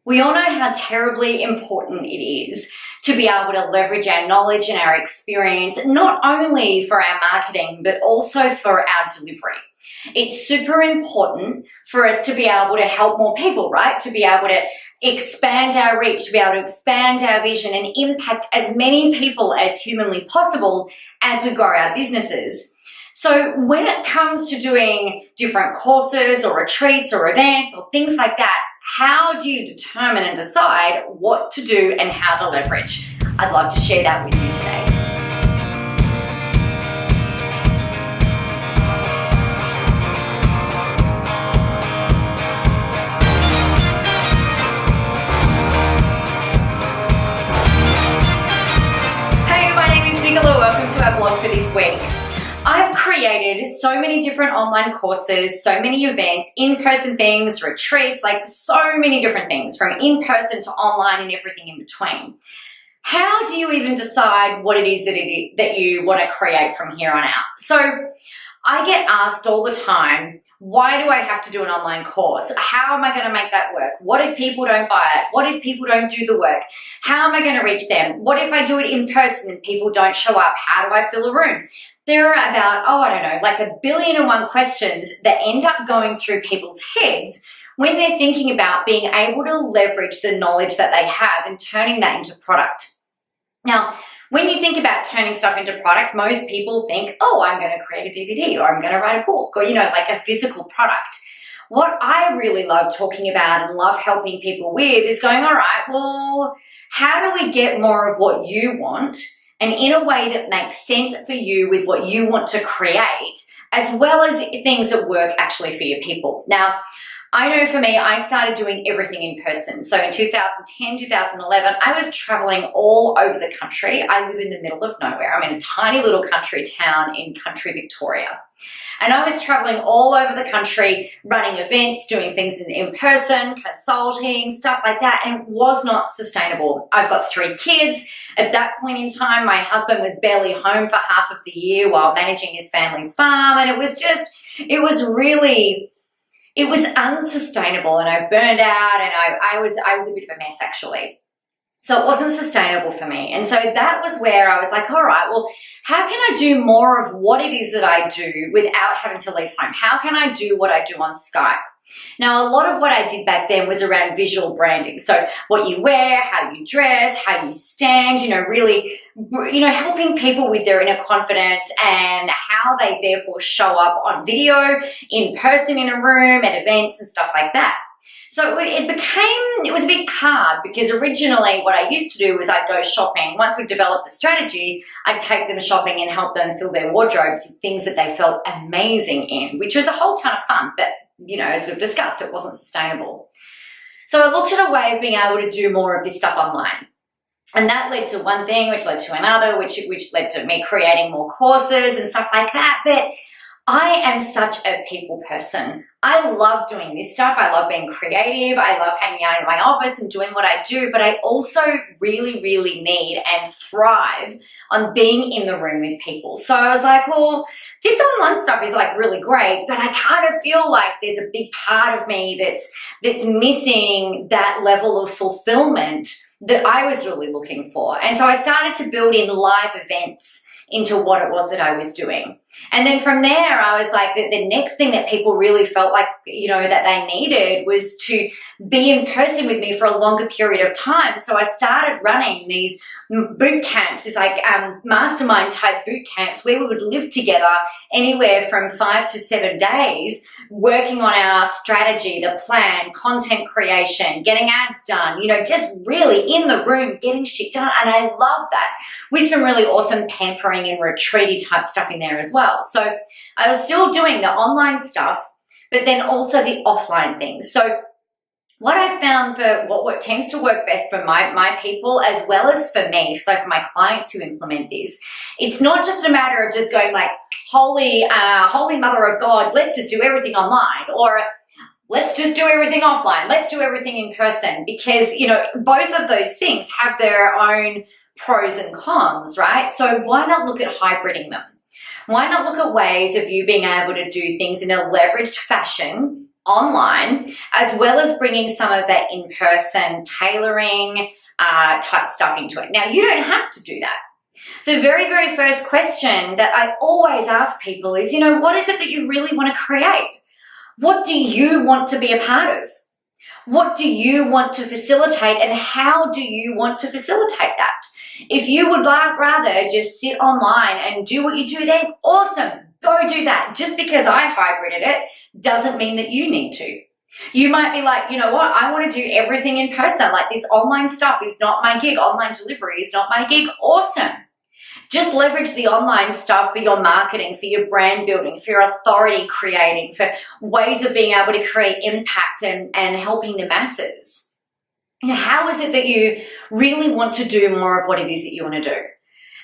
We all know how terribly important it is to be able to leverage our knowledge and our experience, not only for our marketing, but also for our delivery. It's super important for us to be able to help more people, right? To be able to expand our reach, to be able to expand our vision and impact as many people as humanly possible as we grow our businesses. So when it comes to doing different courses or retreats or events or things like that, how do you determine and decide what to do and how to leverage? I'd love to share that with you today. Hey, my name is Nicola. Welcome to our blog for this week. I've created so many different online courses, so many events, in-person things, retreats, like so many different things from in-person to online and everything in between. How do you even decide what it is that you want to create from here on out? So I get asked all the time, why do I have to do an online course? How am I going to make that work? What if people don't buy it? What if people don't do the work? How am I going to reach them? What if I do it in person and people don't show up? How do I fill a room? There are about, like 1,000,000,001 questions that end up going through people's heads when they're thinking about being able to leverage the knowledge that they have and turning that into product. Now, when you think about turning stuff into product, most people think, I'm going to create a DVD or I'm going to write a book or, like a physical product. What I really love talking about and love helping people with is going, all right, well, how do we get more of what you want and in a way that makes sense for you with what you want to create, as well as things that work actually for your people. Now, I know for me, I started doing everything in person. So in 2010, 2011, I was traveling all over the country. I live in the middle of nowhere. I'm in a tiny little country town in country Victoria. And I was traveling all over the country, running events, doing things in person, consulting, stuff like that, and it was not sustainable. I've got 3 kids. At that point in time, my husband was barely home for half of the year while managing his family's farm, and it was unsustainable, and I burned out, and I was a bit of a mess, actually. So it wasn't sustainable for me. And so that was where I was like, all right, well, how can I do more of what it is that I do without having to leave home? How can I do what I do on Skype? Now, a lot of what I did back then was around visual branding. So what you wear, how you dress, how you stand, really, helping people with their inner confidence and how they therefore show up on video, in person in a room, at events and stuff like that. So it was a bit hard because originally what I used to do was I'd go shopping. Once we developed the strategy, I'd take them shopping and help them fill their wardrobes with things that they felt amazing in, which was a whole ton of fun. But, as we've discussed, it wasn't sustainable. So I looked at a way of being able to do more of this stuff online. And that led to one thing, which led to another, which led to me creating more courses and stuff like that. But I am such a people person. I love doing this stuff. I love being creative. I love hanging out in my office and doing what I do, but I also really, really need and thrive on being in the room with people. So I was like, well, this online stuff is really great, but I kind of feel like there's a big part of me that's missing that level of fulfillment that I was really looking for. And so I started to build in live events into what it was that I was doing. And then from there, I was like, the next thing that people really felt like, that they needed was to be in person with me for a longer period of time. So I started running these boot camps, these mastermind type boot camps where we would live together anywhere from 5 to 7 days, working on our strategy, the plan, content creation, getting ads done, just really in the room, getting shit done. And I love that with some really awesome pampering and retreaty type stuff in there as well. So I was still doing the online stuff, but then also the offline things. So what I found for what tends to work best for my people as well as for me, so for my clients who implement this, it's not just a matter of just going like, holy mother of God, let's just do everything online, or let's just do everything offline, let's do everything in person, because, both of those things have their own pros and cons, right? So why not look at hybriding them? Why not look at ways of you being able to do things in a leveraged fashion online, as well as bringing some of that in-person tailoring type stuff into it. Now, you don't have to do that. The very, very first question that I always ask people is, what is it that you really want to create? What do you want to be a part of? What do you want to facilitate, and how do you want to facilitate that? If you would rather just sit online and do what you do, then awesome, go do that. Just because I hybrided it doesn't mean that you need to. You might be like, I want to do everything in person. Like, this online stuff is not my gig. Online delivery is not my gig. Awesome. Just leverage the online stuff for your marketing, for your brand building, for your authority creating, for ways of being able to create impact and helping the masses. How is it that you really want to do more of what it is that you want to do?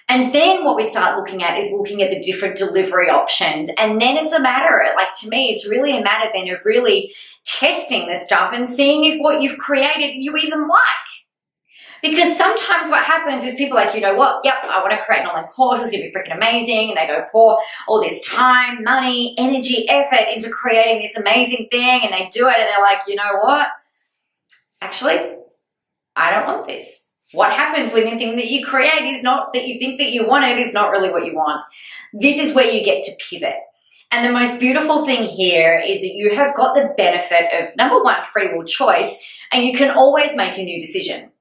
And then what we start looking at is looking at the different delivery options. And then it's a matter, to me, it's really a matter then of really testing this stuff and seeing if what you've created you even like. Because sometimes what happens is people are like, I want to create an online course, it's going to be freaking amazing. And they go pour all this time, money, energy, effort into creating this amazing thing. And they do it and they're like, what? Actually, I don't want this. What happens when the thing that you create is not that you think that you want it, is not really what you want. This is where you get to pivot. And the most beautiful thing here is that you have got the benefit of, number one, free will choice, and you can always make a new decision.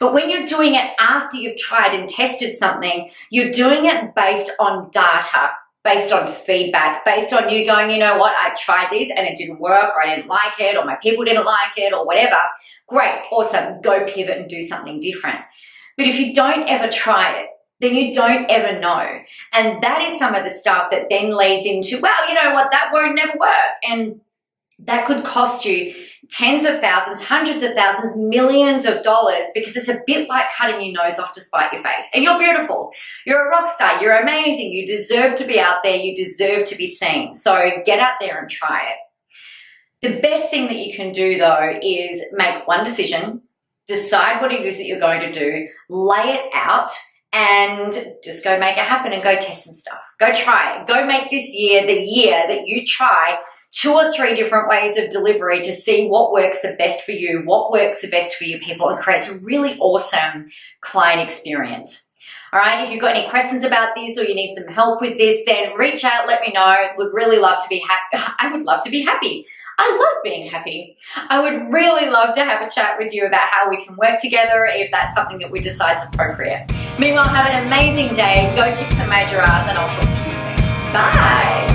But when you're doing it after you've tried and tested something, you're doing it based on data, based on feedback, based on you going, I tried this and it didn't work, or I didn't like it, or my people didn't like it, or whatever. Great, awesome, go pivot and do something different. But if you don't ever try it, then you don't ever know. And that is some of the stuff that then leads into, that won't never work. And that could cost you tens of thousands, hundreds of thousands, millions of dollars, because it's a bit like cutting your nose off to spite your face. And you're beautiful. You're a rock star. You're amazing. You deserve to be out there. You deserve to be seen. So get out there and try it. The best thing that you can do, though, is make one decision, decide what it is that you're going to do, lay it out, and just go make it happen and go test some stuff. Go try it. Go make this year the year that you try 2 or 3 different ways of delivery to see what works the best for you, what works the best for your people, and creates a really awesome client experience. All right, if you've got any questions about this or you need some help with this, then reach out, let me know. Would really love to be happy. I would love to be happy. I love being happy. I would really love to have a chat with you about how we can work together if that's something that we decide is appropriate. Meanwhile, have an amazing day. Go kick some major ass, and I'll talk to you soon. Bye.